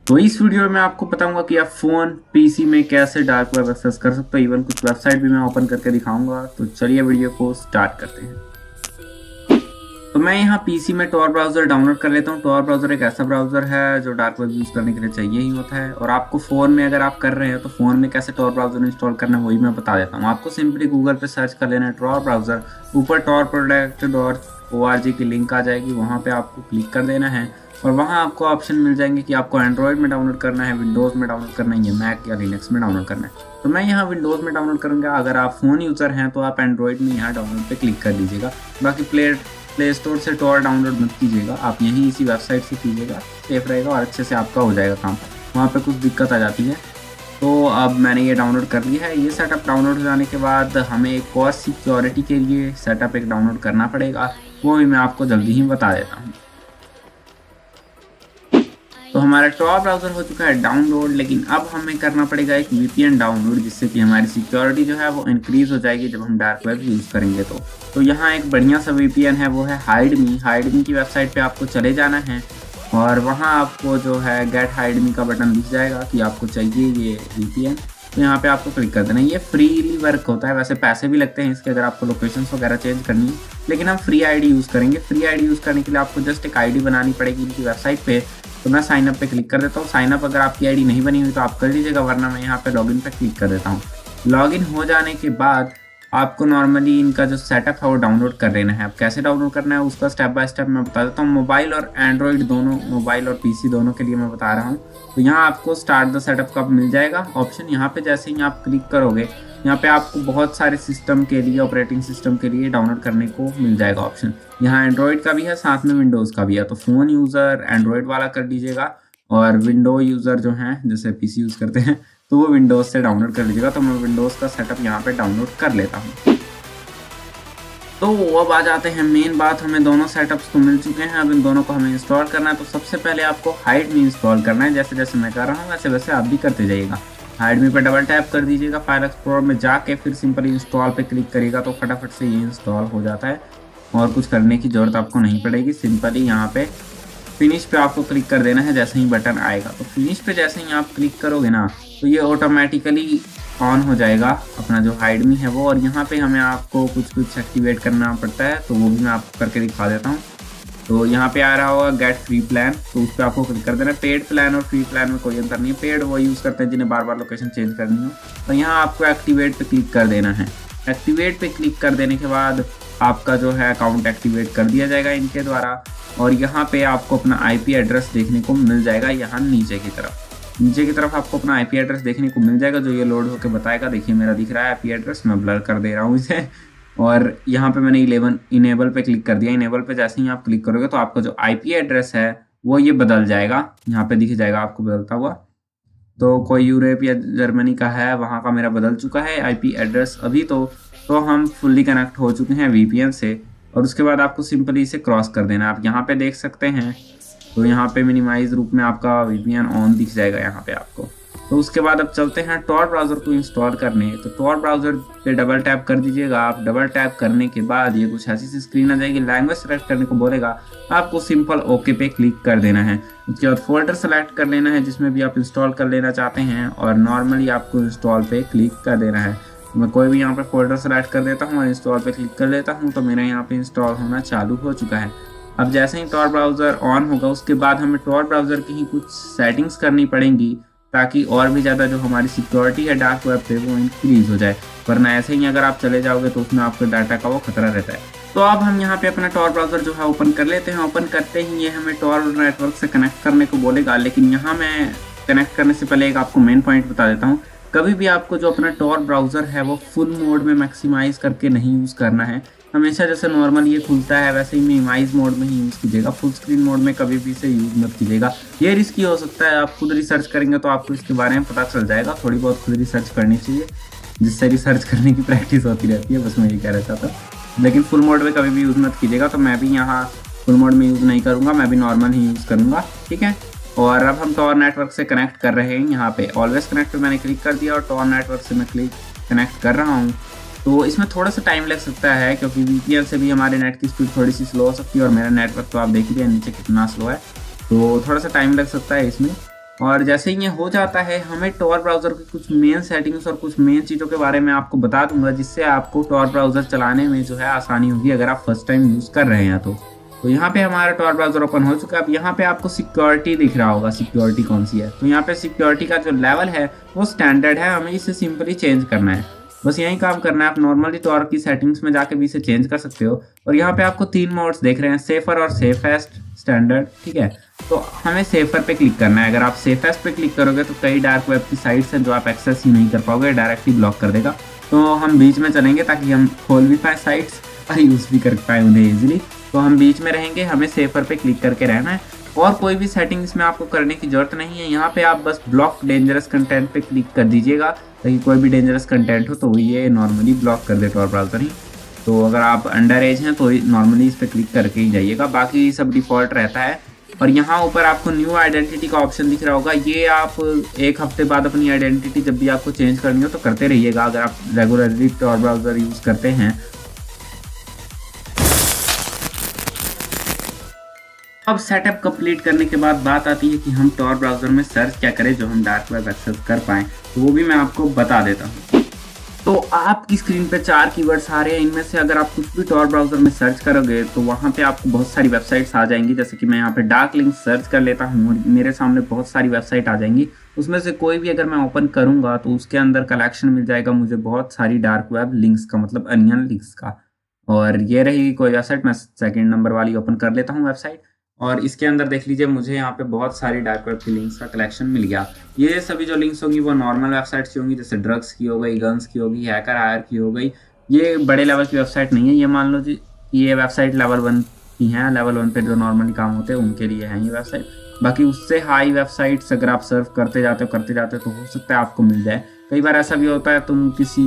तो इस वीडियो में मैं आपको बताऊंगा कि आप फोन पीसी में कैसे डार्क वेब एक्सेस कर सकते हो। इवन कुछ वेबसाइट भी मैं ओपन करके दिखाऊंगा। तो चलिए वीडियो को स्टार्ट करते हैं। तो मैं यहाँ पीसी में टॉर ब्राउजर डाउनलोड कर लेता हूँ। टॉर ब्राउजर एक ऐसा ब्राउजर है जो डार्क वेब यूज करने के लिए चाहिए ही होता है। और आपको फोन में अगर आप कर रहे हैं तो फोन में कैसे टॉर ब्राउजर इंस्टॉल करना है वही मैं बता देता हूँ। आपको सिंपली गूगल पे सर्च कर लेना है टॉर ब्राउजर। ऊपर torproduct.org की लिंक आ जाएगी, वहाँ पे आपको क्लिक कर देना है और वहाँ आपको ऑप्शन मिल जाएंगे कि आपको एंड्रॉयड में डाउनलोड करना है, विंडोज़ में डाउनलोड करना है या मैक या लिनक्स में डाउनलोड करना है। तो मैं यहाँ विंडोज़ में डाउनलोड करूँगा। अगर आप फ़ोन यूज़र हैं तो आप एंड्रॉयड में यहाँ डाउनलोड पे क्लिक कर दीजिएगा। बाकी प्ले स्टोर से टॉर डाउनलोड मत कीजिएगा, आप यहीं इसी वेबसाइट से कीजिएगा, सेफ रहेगा और अच्छे से आपका हो जाएगा काम। वहाँ पर कुछ दिक्कत आ जाती है। तो अब मैंने ये डाउनलोड कर लिया है। ये सेटअप डाउनलोड हो जाने के बाद हमें एक और सिक्योरिटी के लिए सेटअप एक डाउनलोड करना पड़ेगा, वो भी मैं आपको जल्दी ही बता देता हूँ। तो हमारा टॉर ब्राउज़र हो चुका है डाउनलोड, लेकिन अब हमें करना पड़ेगा एक वीपीएन डाउनलोड, जिससे कि हमारी सिक्योरिटी जो है वो इंक्रीज हो जाएगी जब हम डार्क वेब यूज़ करेंगे। तो यहाँ एक बढ़िया सा वीपीएन है, वो है हाइडमी की वेबसाइट पे आपको चले जाना है और वहाँ आपको जो है गेट हाइडमी का बटन दिख जाएगा कि आपको चाहिए ये वीपीएन। तो यहाँ पे आपको क्लिक कर देना है। ये फ्रीली वर्क होता है, वैसे पैसे भी लगते हैं इसके अगर आपको लोकेशंस वगैरह चेंज करनी है, लेकिन हम फ्री आईडी यूज़ करेंगे। फ्री आईडी यूज़ करने के लिए आपको जस्ट एक आईडी बनानी पड़ेगी इनकी वेबसाइट पे। तो मैं साइन अप पे क्लिक कर देता हूँ। साइन अप अगर आपकी आईडी नहीं बनी हुई तो आप कर लीजिएगा, वरना मैं यहाँ पे लॉगिन पे क्लिक कर देता हूँ। लॉगिन हो जाने के बाद आपको नॉर्मली इनका जो सेटअप है वो डाउनलोड कर लेना है। अब कैसे डाउनलोड करना है उसका स्टेप बाय स्टेप मैं बता देता हूँ। मोबाइल और एंड्रॉइड दोनों, मोबाइल और पीसी दोनों के लिए मैं बता रहा हूँ। तो यहाँ आपको स्टार्ट द सेटअप का मिल जाएगा ऑप्शन। यहाँ पे जैसे ही आप क्लिक करोगे, यहाँ पे आपको बहुत सारे सिस्टम के लिए, ऑपरेटिंग सिस्टम के लिए डाउनलोड करने को मिल जाएगा ऑप्शन। यहाँ एंड्रॉइड का भी है, साथ में विंडोज़ का भी है। तो फ़ोन यूज़र एंड्रॉइड वाला कर लीजिएगा और विंडो यूज़र जो हैं जैसे पीसी यूज़ करते हैं तो वो विंडोज़ से डाउनलोड कर लीजिएगा। तो मैं विंडोज़ का सेटअप यहाँ पे डाउनलोड कर लेता हूँ। तो अब आ जाते हैं मेन बात। हमें दोनों सेटअप्स तो मिल चुके हैं, अब इन दोनों को हमें इंस्टॉल करना है। तो सबसे पहले आपको हाइडमी इंस्टॉल करना है। जैसे जैसे मैं कर रहा हूँ वैसे वैसे आप भी करते जाइएगा। हाइडमी पे डबल टैप कर दीजिएगा, फाइल एक्सप्लोरर में जाके फिर सिंपली इंस्टॉल पे क्लिक करिएगा तो फटाफट से ये इंस्टॉल हो जाता है और कुछ करने की ज़रूरत आपको नहीं पड़ेगी। सिंपली यहाँ पे फिनिश पे आपको क्लिक कर देना है जैसे ही बटन आएगा। तो फिनिश पे जैसे ही आप क्लिक करोगे ना तो ये ऑटोमेटिकली ऑन हो जाएगा अपना जो हाइडमी है वो। और यहाँ पे हमें आपको कुछ एक्टिवेट करना पड़ता है, तो वो भी मैं आपको करके दिखा देता हूँ। तो यहाँ पे आ रहा होगा गेट फ्री प्लान, तो उस पर आपको क्लिक कर देना है। पेड प्लान और फ्री प्लान में कोई अंतर नहीं है। पेड वो यूज़ करते हैं जिन्हें बार बार लोकेशन चेंज करनी हो। तो यहाँ आपको एक्टिवेट पे क्लिक कर देना है। एक्टिवेट पे क्लिक कर देने के बाद आपका जो है अकाउंट एक्टिवेट कर दिया जाएगा इनके द्वारा। और यहाँ पे आपको अपना आईपी एड्रेस देखने को मिल जाएगा। यहाँ नीचे की तरफ आपको अपना आईपी एड्रेस देखने को मिल जाएगा, जो ये लोड होकर बताएगा। देखिए मेरा दिख रहा है आईपी एड्रेस, मैं ब्लर कर दे रहा हूँ इसे। और यहाँ पे मैंने 11 इनेबल पे क्लिक कर दिया। इनेबल पे जैसे ही आप क्लिक करोगे तो आपका जो आईपी एड्रेस है वो ये बदल जाएगा, यहाँ पे दिख जाएगा आपको बदलता हुआ। तो कोई यूरोप या जर्मनी का है, वहाँ का मेरा बदल चुका है आईपी एड्रेस अभी। तो हम फुल्ली कनेक्ट हो चुके हैं वीपीएन से। और उसके बाद आपको सिंपली इसे क्रॉस कर देना। आप यहाँ पे देख सकते हैं, तो यहाँ पे मिनिमाइज रूप में आपका वीपीएन ऑन दिख जाएगा यहाँ पे आपको। तो उसके बाद अब चलते हैं टॉर ब्राउज़र को इंस्टॉल करने। तो टॉर ब्राउज़र पे डबल टैप कर दीजिएगा आप। डबल टैप करने के बाद ये कुछ ऐसी सी स्क्रीन आ जाएगी। लैंग्वेज सेलेक्ट करने को बोलेगा, आपको सिंपल ओके पे क्लिक कर देना है। उसके बाद फोल्डर सेलेक्ट कर लेना है जिसमें भी आप इंस्टॉल कर लेना चाहते हैं और नॉर्मली आपको इंस्टॉल पे क्लिक कर देना है। मैं कोई भी यहाँ पे फोल्डर सेलेक्ट कर देता हूँ और इंस्टॉल पे क्लिक कर लेता हूँ। तो मेरा यहाँ पे इंस्टॉल होना चालू हो चुका है। अब जैसे ही टॉर ब्राउज़र ऑन होगा उसके बाद हमें टॉर ब्राउज़र की ही कुछ सेटिंग्स करनी पड़ेंगी, ताकि और भी ज़्यादा जो हमारी सिक्योरिटी है डार्क वेब पे वो इंक्रीज़ हो जाए। वरना ऐसे ही अगर आप चले जाओगे तो उसमें आपके डाटा का वो खतरा रहता है। तो अब हम यहाँ पे अपना टॉर ब्राउज़र जो है ओपन कर लेते हैं। ओपन करते ही ये हमें टॉर नेटवर्क से कनेक्ट करने को बोलेगा, लेकिन यहाँ मैं कनेक्ट करने से पहले एक आपको मेन पॉइंट बता देता हूँ। कभी भी आपको जो अपना टॉर ब्राउज़र है वो फुल मोड में मैक्सिमाइज़ करके नहीं यूज़ करना है। हमेशा जैसे नॉर्मल ये खुलता है वैसे ही मिनिमाइज मोड में ही यूज़ कीजिएगा। फुल स्क्रीन मोड में कभी भी इसे यूज़ मत कीजिएगा, ये रिस्की हो सकता है। आप खुद रिसर्च करेंगे तो आपको इसके बारे में पता चल जाएगा। थोड़ी बहुत खुद रिसर्च करनी चाहिए, जिससे रिसर्च करने की प्रैक्टिस होती रहती है, बस मैं ये कह रहा चाहता हूँ। लेकिन फुल मोड में कभी भी यूज़ मत कीजिएगा। तो मैं भी यहाँ फुल मोड में यूज़ नहीं करूँगा, मैं भी नॉर्मल ही यूज़ करूँगा, ठीक है। और अब हम टॉर नेटवर्क से कनेक्ट कर रहे हैं। यहाँ पे ऑलवेज कनेक्ट पे मैंने क्लिक कर दिया और टॉर नेटवर्क से मैं कनेक्ट कर रहा हूँ। तो इसमें थोड़ा सा टाइम लग सकता है क्योंकि वीपीएन से भी हमारे नेट की स्पीड थोड़ी सी स्लो हो सकती है और मेरा नेटवर्क तो आप देख ही रहे हैं नीचे कितना स्लो है। तो थोड़ा सा टाइम लग सकता है इसमें। और जैसे ही ये हो जाता है हमें टॉर ब्राउज़र की कुछ मेन सेटिंग्स और कुछ मेन चीज़ों के बारे में आपको बता दूंगा, जिससे आपको टॉर ब्राउज़र चलाने में जो है आसानी होगी अगर आप फर्स्ट टाइम यूज़ कर रहे हैं तो यहाँ पे हमारा टॉर ब्राउज़र ओपन हो चुका है। अब यहाँ पे आपको सिक्योरिटी दिख रहा होगा, सिक्योरिटी कौन सी है। तो यहाँ पे सिक्योरिटी का जो लेवल है वो स्टैंडर्ड है, हमें इसे सिंपली चेंज करना है, बस यही काम करना है। आप नॉर्मली टॉर की सेटिंग्स में जाके भी इसे चेंज कर सकते हो। और यहाँ पे आपको 3 मोड्स देख रहे हैं, सेफर और सेफेस्ट, स्टैंडर्ड, ठीक है। तो हमें सेफर पे क्लिक करना है। अगर आप सेफेस्ट पे क्लिक करोगे तो कई डार्क वेब की साइट्स हैं जो आप एक्सेस ही नहीं कर पाओगे, डायरेक्टली ब्लॉक कर देगा। तो हम बीच में चलेंगे ताकि हम खोल भी पाए साइट्स और यूज़ भी कर पाए उन्हें ईजिली। तो हम बीच में रहेंगे, हमें सेफर पे क्लिक करके रहना है और कोई भी सेटिंग इसमें आपको करने की जरूरत नहीं है। यहाँ पे आप बस ब्लॉक डेंजरस कंटेंट पे क्लिक कर दीजिएगा ताकि कोई भी डेंजरस कंटेंट हो तो ये नॉर्मली ब्लॉक कर दे टॉर ब्राउज़र ही। तो अगर आप अंडर एज हैं तो नॉर्मली इस पर क्लिक करके ही जाइएगा, बाकी सब डिफ़ॉल्ट रहता है। और यहाँ ऊपर आपको न्यू आइडेंटिटी का ऑप्शन दिख रहा होगा, ये आप 1 हफ्ते बाद अपनी आइडेंटिटी जब भी आपको चेंज करनी हो तो करते रहिएगा अगर आप रेगुलरली टॉर ब्राउज़र यूज़ करते हैं। अब सेटअप कंप्लीट करने के बाद बात आती है कि हम टॉर ब्राउज़र में सर्च क्या करें जो हम डार्क वेब एक्सेस कर पाएँ, तो वो भी मैं आपको बता देता हूँ। तो आपकी स्क्रीन पे 4 कीवर्ड्स आ रहे हैं, इनमें से अगर आप कुछ भी टॉर ब्राउज़र में सर्च करोगे तो वहाँ पे आपको बहुत सारी वेबसाइट्स आ जाएंगी। जैसे कि मैं यहाँ पे डार्क लिंक सर्च कर लेता हूँ, मेरे सामने बहुत सारी वेबसाइट आ जाएंगी। उसमें से कोई भी अगर मैं ओपन करूँगा तो उसके अंदर कलेक्शन मिल जाएगा मुझे बहुत सारी डार्क वेब लिंक्स का, मतलब अनियन लिंक्स का। और ये रही कोई वेबसाइट, मैं सेकेंड नंबर वाली ओपन कर लेता हूँ वेबसाइट, और इसके अंदर देख लीजिए मुझे यहाँ पे बहुत सारी डार्क वेब की लिंक्स का कलेक्शन मिल गया। ये सभी जो लिंक्स होंगी वो नॉर्मल वेबसाइट्स की होंगी, जैसे ड्रग्स की हो गई, गन्स की होगी, हैकर हायर की हो गई। ये बड़े लेवल की वेबसाइट नहीं है, ये मान लो जी ये वेबसाइट लेवल 1 की हैं, लेवल 1 पे जो नॉर्मली काम होते हैं उनके लिए हैं ये वेबसाइट। बाकी उससे हाई वेबसाइट्स अगर आप सर्व करते जाते हो तो हो सकता है आपको मिल जाए। कई बार ऐसा भी होता है तुम किसी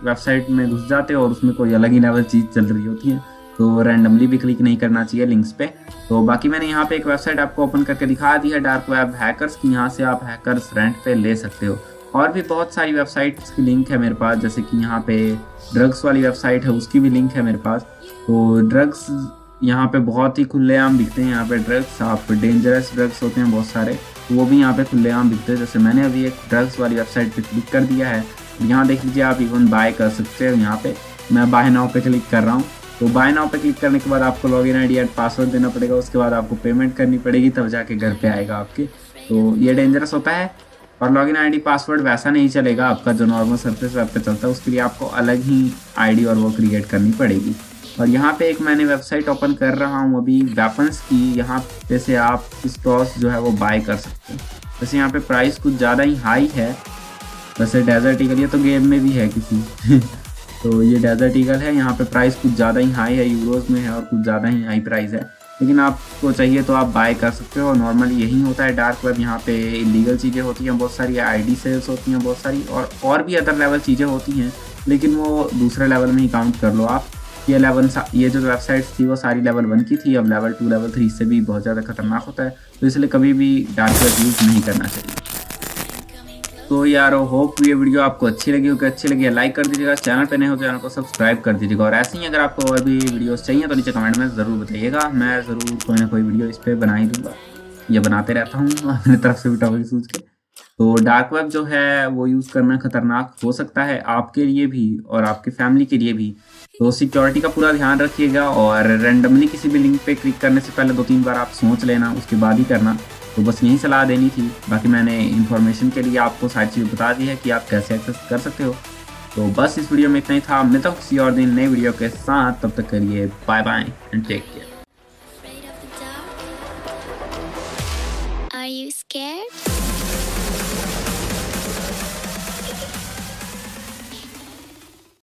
वेबसाइट में घुस जाते हो और उसमें कोई अलग ही लेवल चीज़ चल रही होती है, तो रैंडमली भी क्लिक नहीं करना चाहिए लिंक्स पे। तो बाकी मैंने यहाँ पे एक वेबसाइट आपको ओपन करके दिखा दी है डार्क वेब हैकर्स की, यहाँ से आप हैकर्स रेंट पे ले सकते हो। और भी बहुत सारी वेबसाइट्स की लिंक है मेरे पास, जैसे कि यहाँ पे ड्रग्स वाली वेबसाइट है उसकी भी लिंक है मेरे पास। तो ड्रग्स यहाँ पे बहुत ही खुलेआम बिकते हैं, यहाँ पे ड्रग्स आप डेंजरस ड्रग्स होते हैं बहुत सारे, तो वो भी यहाँ पे खुलेआम बिकते हैं। जैसे मैंने अभी एक ड्रग्स वाली वेबसाइट पे क्लिक कर दिया है, यहाँ देख लीजिए आप इवन बाय कर सकते हो। यहाँ पे मैं बाय नाउ पे क्लिक कर रहा हूँ। तो बाय नाउ पे क्लिक करने के बाद आपको लॉगिन आईडी एंड पासवर्ड देना पड़ेगा, उसके बाद आपको पेमेंट करनी पड़ेगी, तब जाके घर पे आएगा आपके। तो ये डेंजरस होता है। और लॉगिन आईडी पासवर्ड वैसा नहीं चलेगा आपका जो नॉर्मल सर्फेस वेब पे चलता है, उसके लिए आपको अलग ही आईडी और वो क्रिएट करनी पड़ेगी। और यहाँ पे एक मैंने वेबसाइट ओपन कर रहा हूँ अभी वेपन्स की, यहाँ पे से आप स्टॉक्स जो है वो बाय कर सकते हैं। वैसे यहाँ पे प्राइस कुछ ज़्यादा ही हाई है, वैसे डेजर्ट ईगल ये तो गेम में भी है किसी तो ये डेजर्ट ईगल है, यहाँ पे प्राइस कुछ ज़्यादा ही हाई है, यूरोज़ में है और कुछ ज़्यादा ही हाई प्राइस है, लेकिन आपको चाहिए तो आप बाय कर सकते हो। नॉर्मली यही होता है डार्क वेब, यहाँ पे इलीगल चीज़ें होती हैं बहुत सारी, आईडी सेल्स होती हैं बहुत सारी, और भी अदर लेवल चीज़ें होती हैं, लेकिन वो दूसरे लेवल में ही काउंट कर लो आप। ये जो वेबसाइट्स थी वो सारी लेवल 1 की थी, अब लेवल 2 लेवल 3 से भी बहुत ज़्यादा खतरनाक होता है, तो इसलिए कभी भी डार्क वेब यूज़ नहीं करना चाहिए। तो यार होप ये वीडियो आपको अच्छी लगी होगी, अच्छी लगी है लाइक कर दीजिएगा, चैनल पे नए हो चैनल को सब्सक्राइब कर दीजिएगा। और ऐसे ही अगर आपको और भी वीडियोस चाहिए तो नीचे कमेंट में ज़रूर बताइएगा, मैं ज़रूर कोई ना कोई वीडियो इस पर बना ही दूँगा, ये बनाते रहता हूँ अपनी तरफ से भी टॉपिक सोच के। तो डार्क वेब जो है वो यूज़ करना खतरनाक हो सकता है आपके लिए भी और आपकी फैमिली के लिए भी, तो सिक्योरिटी का पूरा ध्यान रखिएगा। और रैंडमली किसी भी लिंक पे क्लिक करने से पहले 2-3 बार आप सोच लेना, उसके बाद ही करना। तो बस यही सलाह देनी थी, बाकी मैंने इन्फॉर्मेशन के लिए आपको सारी चीज़ बता दी है कि आप कैसे एक्सेस कर सकते हो। तो बस इस वीडियो में इतना ही था, मिलता हूँ किसी और दिन नई वीडियो के साथ, तब तक करिए bye bye and take care. Are you scared?